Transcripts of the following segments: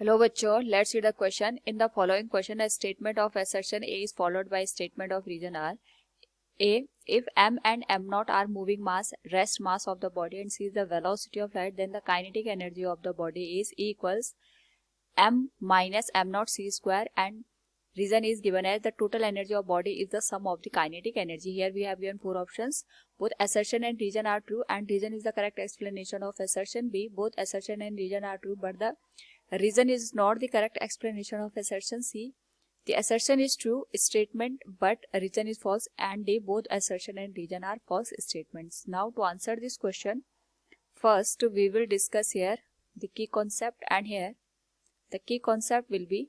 Hello बच्चों, let's see the question. In the following question, a statement of assertion A is followed by statement of reason R. A, if M and M naught are moving mass, rest mass of the body, and C is the velocity of light, then the kinetic energy of the body is E equals M minus M naught C square, and reason is given as the total energy of body is the sum of the kinetic energy. Here we have given four options. Both assertion and reason are true, and reason is the correct explanation of assertion. B, both assertion and reason are true, but the reason is not the correct explanation of assertion. C, the assertion is true statement but reason is false, and D, both assertion and reason are false statements. Now to answer this question, first we will discuss here the key concept, and here the key concept will be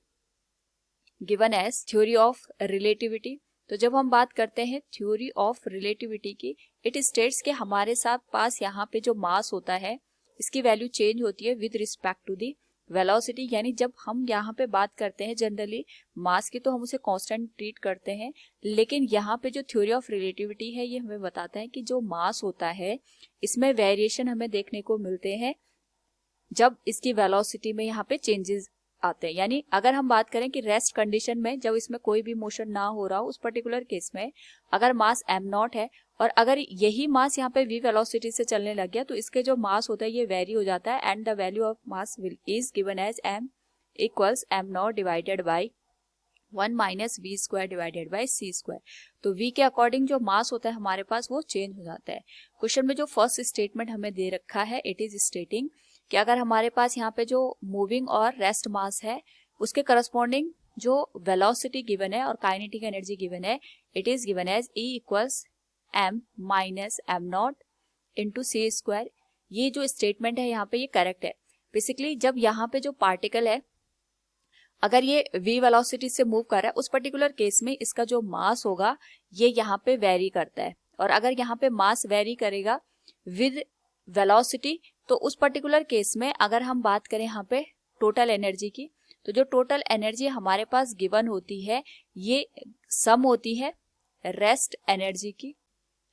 given as theory of relativity. तो जब हम बात करते हैं theory of relativity की, it states के हमारे साथ पास यहाँ पे जो मास होता है इसकी वैल्यू चेंज होती है with respect to the velocity. यानी जब हम यहाँ पे बात करते हैं जनरली मास की तो हम उसे कांस्टेंट ट्रीट करते हैं, लेकिन यहाँ पे जो थ्योरी ऑफ रिलेटिविटी है ये हमें बताता है कि जो मास होता है इसमें वेरिएशन हमें देखने को मिलते हैं जब इसकी वेलोसिटी में यहाँ पे चेंजेस आते हैं। यानी अगर हम बात करें कि रेस्ट कंडीशन में जब इसमें कोई भी मोशन ना हो रहा हो, उस पर्टिकुलर केस में अगर मास m नॉट है और अगर यही मास यहाँ पे v वेलोसिटी से चलने लग गया तो इसके जो मास होता है ये वेरी हो जाता है, and the value of mass is given as m equals m not divided by 1 minus V square divided by C square. तो v के अकॉर्डिंग जो मास होता है हमारे पास वो चेंज हो जाता है। क्वेश्चन में जो फर्स्ट स्टेटमेंट हमें दे रखा है इट इज स्टेटिंग कि अगर हमारे पास यहाँ पे जो मूविंग और रेस्ट मास है उसके करस्पॉन्डिंग जो वेलोसिटी गिवन है और काइनेटिक एनर्जी गिवन है, it is given as E equals m minus m not into C square. ये जो स्टेटमेंट है यहाँ पे ये करेक्ट है। बेसिकली जब यहाँ पे जो पार्टिकल है अगर ये v वेलोसिटी से मूव कर रहा है उस पर्टिकुलर केस में इसका जो मास होगा ये यहाँ पे वेरी करता है, और अगर यहाँ पे मास वेरी करेगा विद वेलोसिटी तो उस पर्टिकुलर केस में अगर हम बात करें यहाँ पे टोटल एनर्जी की, तो जो टोटल एनर्जी हमारे पास गिवन होती है ये सम होती है रेस्ट एनर्जी की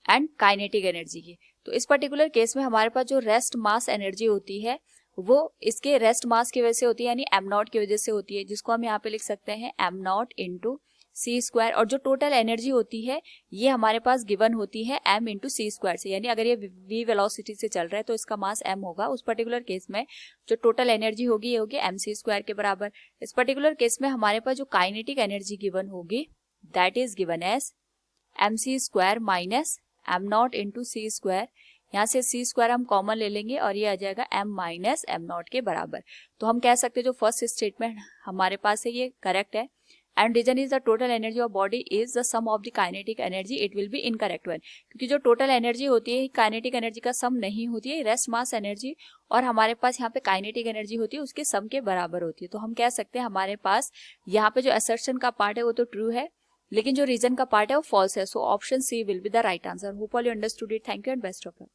एंड काइनेटिक एनर्जी की। तो इस पर्टिकुलर केस में हमारे पास जो रेस्ट मास एनर्जी होती है वो इसके रेस्ट मास की वजह से होती है, यानी m नॉट की वजह से होती है, जिसको हम यहाँ पे लिख सकते हैं m not into C square. और जो टोटल एनर्जी होती है ये हमारे पास गिवन होती है m इंटू सी स्क्वायर से, यानी अगर ये v वेलोसिटी से चल रहा है तो इसका मास m होगा। उस पर्टिकुलर केस में जो टोटल एनर्जी होगी ये होगी m सी स्क्वायर के बराबर। इस पर्टिकुलर केस में हमारे पास जो काइनेटिक एनर्जी गिवन होगी that is given as m C square minus m not into C square. यहाँ से सी स्क्वायर हम कॉमन ले लेंगे और ये आ जाएगा m माइनस m नॉट के बराबर। तो हम कह सकते हैं जो फर्स्ट स्टेटमेंट हमारे पास है ये करेक्ट है, and reason is the total energy of body is the sum of the kinetic energy, it will be incorrect one, क्योंकि जो टोटल एनर्जी होती है काइनेटिक एनर्जी का सम नहीं होती है, रेस्ट मास एनर्जी और हमारे पास यहाँ पे काइनेटिक एनर्जी होती है उसके सम के बराबर होती है। तो हम कह सकते हैं हमारे पास यहाँ पे जो असर्शन का पार्ट है वो तो ट्रू है, लेकिन जो रीजन का पार्ट है वो फॉल्स है। So option C will be the right answer. Hope all you understood it. Thank you and best of luck.